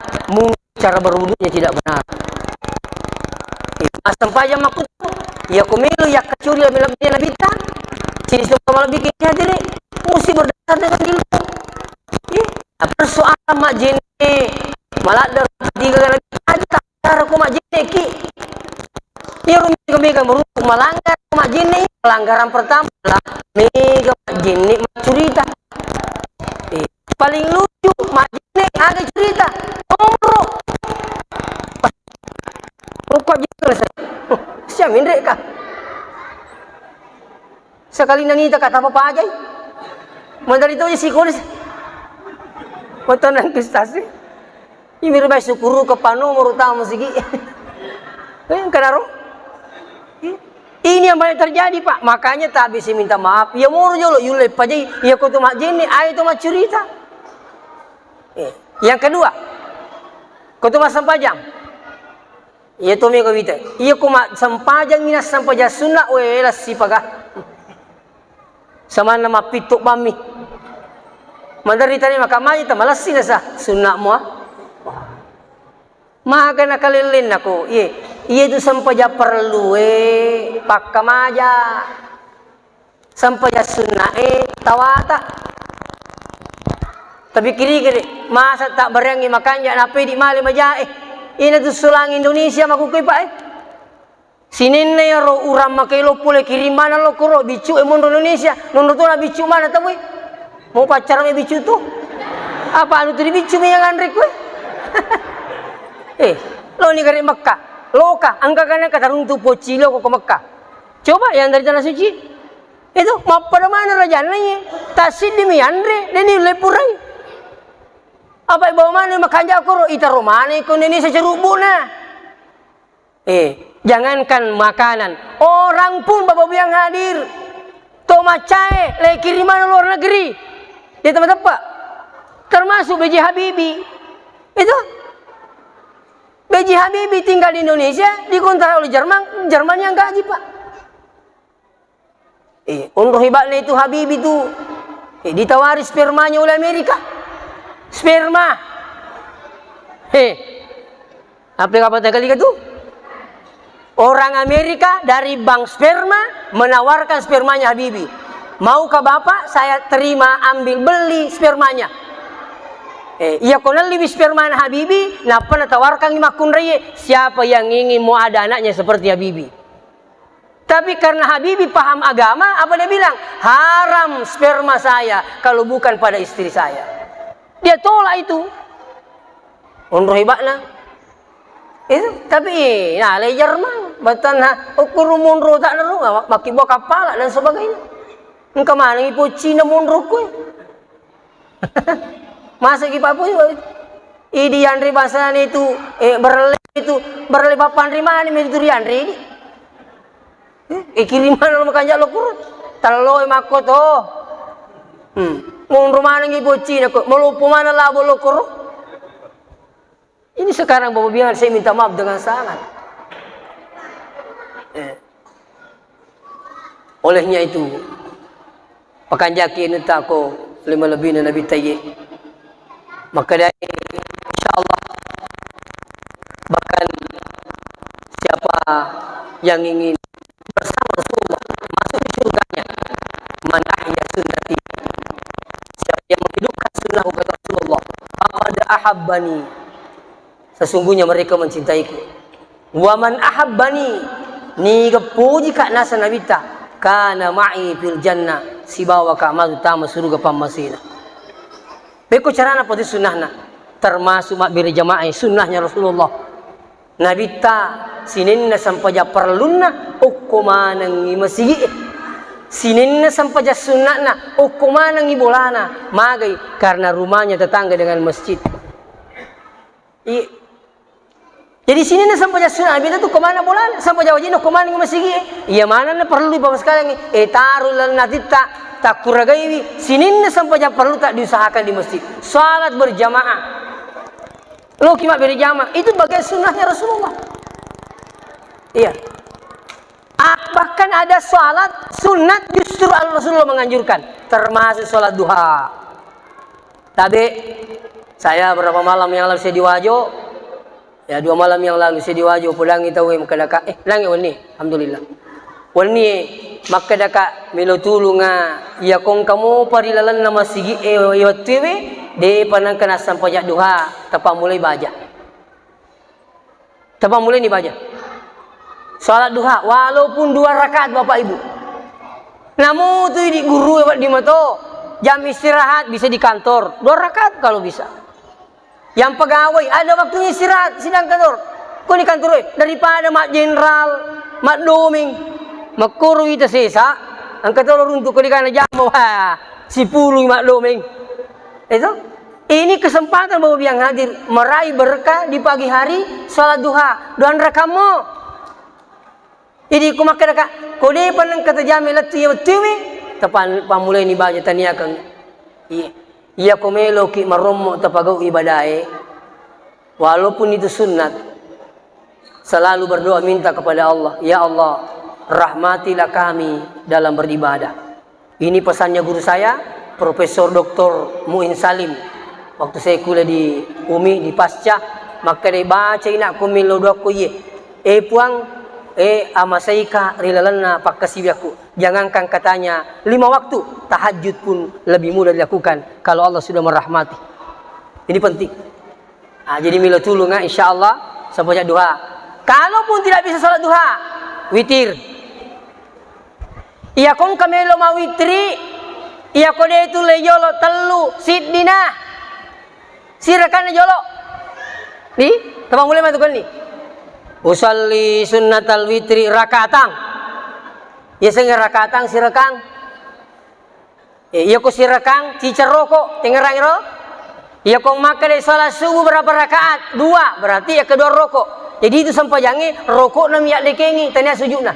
cara berwudunya tidak benar. Mas sempayang makut ya kumilu ya kecuri lebih dia nabita ciri semua lebih bikinnya diri mesti berdasar dengan ilmu. Persoalan mak jene malah ada tiga kali aja cara ku mak jene ki ya rumit kebaikan beruntung melanggar mak jene pelanggaran pertama lah mega mak jene cerita paling lucu mak jene agak cerita nomor kok jelas siapa mindre kah sekali nanita kata apa aja modal itu aja psikologis motonan kustasi ini berbaik syukuru ke panu merutama musiki kenaro ini yang banyak terjadi pak makanya tak bisa minta maaf ya muru jolo yule pajai ya kau tu mak jeni ayo tu mak cerita yang kedua kau tu mak sampajang iya tu mi kau bita iya kau mak sampajang minas sampajang sunnah welas si pagah sama nama pituk bami mandari tadi maka mai ta malas sih nasa sunnah mua maka nak kalilin aku iya itu sampaja perlu pakamaja sampaja sunnah tawata tapi kiri masa tak berengi makanya nape di mali maja ini tu sulang Indonesia makukai pak sinenne ya ro uram makailo pule kiriman lo kuro bicu mondo Indonesia nondo tu na bicu mana tahu mau pacar me bicu tu apa anu tu bicu me yang andrek lo ni kari Mekah loka angka kana kata runtu pocilo ko ke Mekah coba yang dari tanah suci itu mau pada mana raja nanya tasid demi andre deni lepurai apa bawa mana makan jakoro ita romani ko Indonesia cerubuna jangankan makanan orang pun bapak yang hadir tomacae le kiriman luar negeri di tempat-tempat termasuk B.J. Habibie itu B.J. Habibie tinggal di Indonesia dikontrak oleh Jerman yang gaji pak untuk hebatnya itu Habibie itu ditawari spermanya oleh Amerika sperma apa kali itu orang Amerika dari bank sperma menawarkan spermanya Habibie maukah bapak saya terima ambil beli spermanya iya konal lebih sperma Habibie napa natawarkan makun reye siapa yang ingin mau ada anaknya seperti Habibie tapi karena Habibie paham agama apa dia bilang haram sperma saya kalau bukan pada istri saya dia tolak itu undur hebatnya Itu tapi nah lejar mah batan ukur munro tak naru makibo kapala dan sebagainya. Engkau mana ipo Cina munro ko. Masa ki papu idi Andri bahasa itu berle papan rimani itu Andri ini. Kiriman lo makanya lo kurut. Talo makoto. Munro mana ipo Cina ko melupo mana labo lo kurut. Ini sekarang Bapak bilang saya minta maaf dengan sangat. Olehnya itu, pakan jaki ini tak ko 5 lebih na Nabi Tayyib. Maka dari insyaAllah bahkan siapa yang ingin bersama Rasulullah masuk di surganya, man ahya sunnati, siapa yang menghidupkan sunnah kata Rasulullah, faqad ahabbani, sesungguhnya mereka mencintaiku. Wa man ahabbani, ni gapuji kak nasa nabita, kana ma'i fil jannah, si bawa ka amal utama surga pamasina. Beko carana pati sunnahna, termasuk makbir jamaah sunnahnya Rasulullah. Nabita sininna sampaja perlunna ukumanang masigi. Sininna sampaja sunnahna ukumanang ibolana, magai karena rumahnya tetangga dengan masjid. Jadi sini na sampai jasuna abis itu kemana bulan sampai jauh jino kemana ngi masigi iya mana na perlu di bawah sekali taruh lan nanti tak kuragai sini na sampai jauh perlu tak diusahakan di masjid salat berjamaah lo kimak berjamaah itu bagian sunnahnya Rasulullah. Iya, bahkan ada salat sunat justru Rasulullah menganjurkan termasuk salat duha. Tapi saya berapa malam yang lalu saya di Wajo. Ya 2 malam yang lalu saya di Wajo pulang kita makadaka langi wani alhamdulillah. Wani makadaka milo tulunga ya kong kamu parilalan nama sigi yotiwe de panang kana sampajak duha tapa mulai baca. Tapa mulai ni baca. Salat duha walaupun 2 rakaat Bapak Ibu. Namun tu di guru di mato jam istirahat bisa di kantor 2 rakaat kalau bisa. Yang pegawai ada waktunya istirahat sidang kantor. Kau di kantor daripada mak jenderal, mak doming, mak kuru itu sisa. Angkat telur untuk kau di kana jamu si puluh mak doming. Itu ini kesempatan Bapak yang hadir meraih berkah di pagi hari salat duha dan rakamu. Jadi kau makan dekat kau di panang kata jami letu ya tiwi tepan pamulai ni baca taniakan. Iya komelo ki maromo tapagaw ibadae walaupun itu sunat selalu berdoa minta kepada Allah, ya Allah rahmatilah kami dalam beribadah. Ini pesannya guru saya Profesor Dr. Muin Salim waktu saya kuliah di UMI di Pasca maka dia baca ina komelo doa ko ye puang amasaika rilalana pakasibiaku. Jangankan katanya 5 waktu, tahajud pun lebih mudah dilakukan kalau Allah sudah merahmati. Ini penting. Jadi milo tulung insyaallah sampai duha. Kalaupun tidak bisa salat duha, witir. Iya kong kamelo ma witri, iya kode itu lejolo telu sidina. Sirakan jolo. Nih, tambah mulai matukan nih. Usalli sunnatal witri rakatang. Ya senga rakatang sirakang. Iya ko sirakang cicer rokok tengerang ro. Iya kong makan dari salat subuh berapa rakaat? 2 berarti ya kedua rokok. Jadi itu sampai jangi rokok na miyak dekengi tanya sujudna.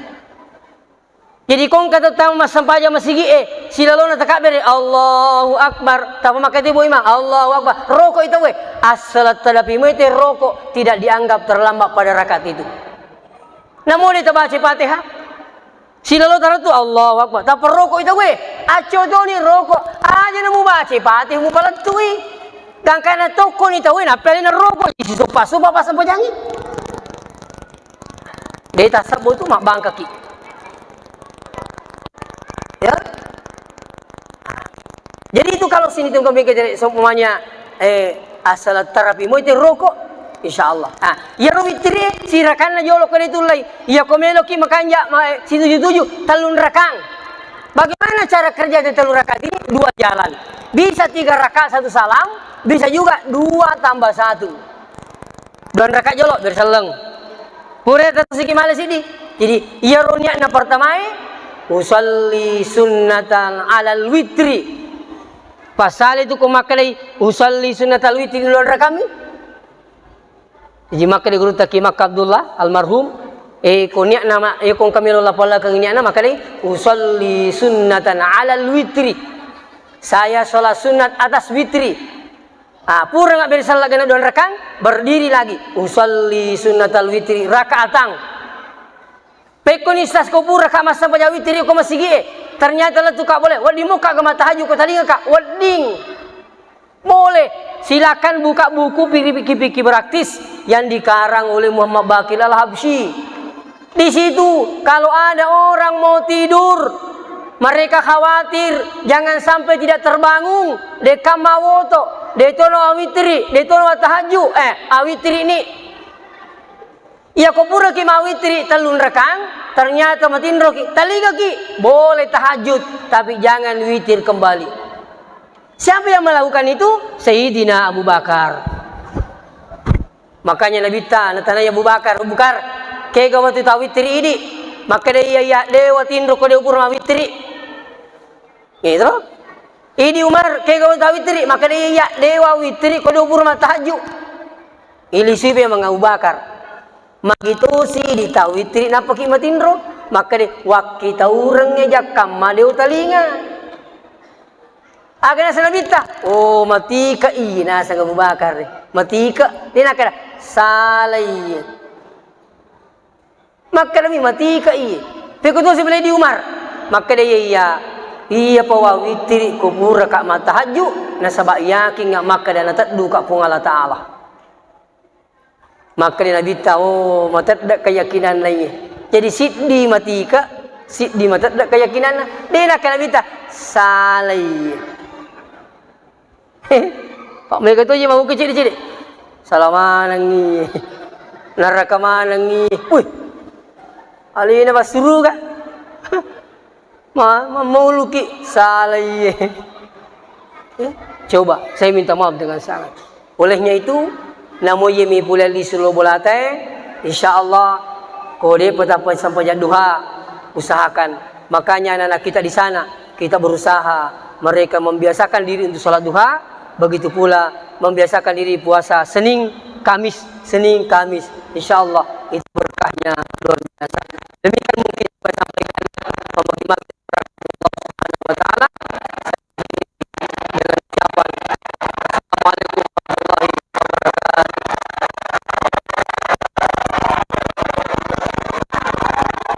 Jadi kong kata tamu sampai jam masigi silalona takbir Allahu Akbar. Tapi makan itu imam Allahu Akbar. Rokok itu as-salat tadapi mete rokok tidak dianggap terlambat pada rakaat itu. Namun dia baca Fatihah. Silalo taruh tu Allahu Akbar. Tak perokok itu aco tu ni rokok. Aja namu baca Fatihah mu palatui. Dan karena toko ni tahu nak pelin rokok di situ pasu bapa sampai jangi. Dia tak sabu tu mak bang kaki. Ya. Jadi itu kalau sini tu kau mikir semuanya asal terapi mau itu rokok. InsyaAllah. Ya rawitri sirakan na jolo ko itu lay. Ya komelo ki makanja si 7 talun rakang. Bagaimana cara kerja dari talun rakaat ini? 2 jalan. Bisa 3 rakaat 1 salam, bisa juga 2 tambah 1. Dua rakaat jolok berseleng. Pura tasiki malas ini. Jadi ia ronya na pertama usalli sunnatan alal witri. Pasal itu ko makalay usalli sunnatal witri dua rakaat kami. Jadi makalay guru taki Mak Abdullah almarhum ko niya nama kung kami lola pala kang niya na makalay usalli sunnatan alal witri. Saya sholat sunat atas witri. Pura nggak bersal lagi na 2 rakaat, berdiri lagi. Usalli sunnatal witri rakaatang. Pekonistas ko pura ka masa paja witri ko masigi. Ternyata lah tu kak boleh. Wadi muka ke mata haju ko tadi kak. Wading. Boleh. Silakan buka buku fikih-fikih praktis yang dikarang oleh Muhammad Baqir Al-Habsyi. Di situ kalau ada orang mau tidur, mereka khawatir jangan sampai tidak terbangun. Deka mawoto, detono awitri, detono tahajud. Awitri ini, iya ko pura ki mawitri telun rekang, ternyata matindro ki, taliga ki, boleh tahajud, tapi jangan witir kembali. Siapa yang melakukan itu? Sayyidina Abu Bakar. Makanya Nabi tananya Abu Bakar, kega waktu tawitri ini, maka dia dewa tindro ko dewa pura mawitri. Gitu. Ini Umar kega witri maka dia dewa witri ko do purma tahajud. Ili sibe mga Abu Bakar. Magitu si di tawitri na pakimatindro maka de wakki taurengnya jakam madeu talinga. Agana sa nabita. Oh matika ina sa Abu Bakar. Matika dinakara salay. Maka nami matika i. Pekuto si di Umar. Maka dia iya pawa witri kubur kak mata haju nasaba yakin nggak maka dan nataddu kak pung Allah Ta'ala. Maka dia Nabi tahu matadda keyakinan lainnya. Jadi siddi matika siddi matadda keyakinan dia nak Nabi ta salai. Pak mereka tu je mau kecil-kecil. Salamanangi. Narakamanangi. Wih. Alina basuru kan? Mau luki salai. Coba saya minta maaf dengan sangat. Olehnya itu namo yemi pula li sulo bolate insyaallah kode petapa sampai duha usahakan. Makanya anak-anak kita di sana kita berusaha mereka membiasakan diri untuk salat duha, begitu pula membiasakan diri puasa Senin Kamis insyaallah itu berkahnya luar biasa. Demikian mungkin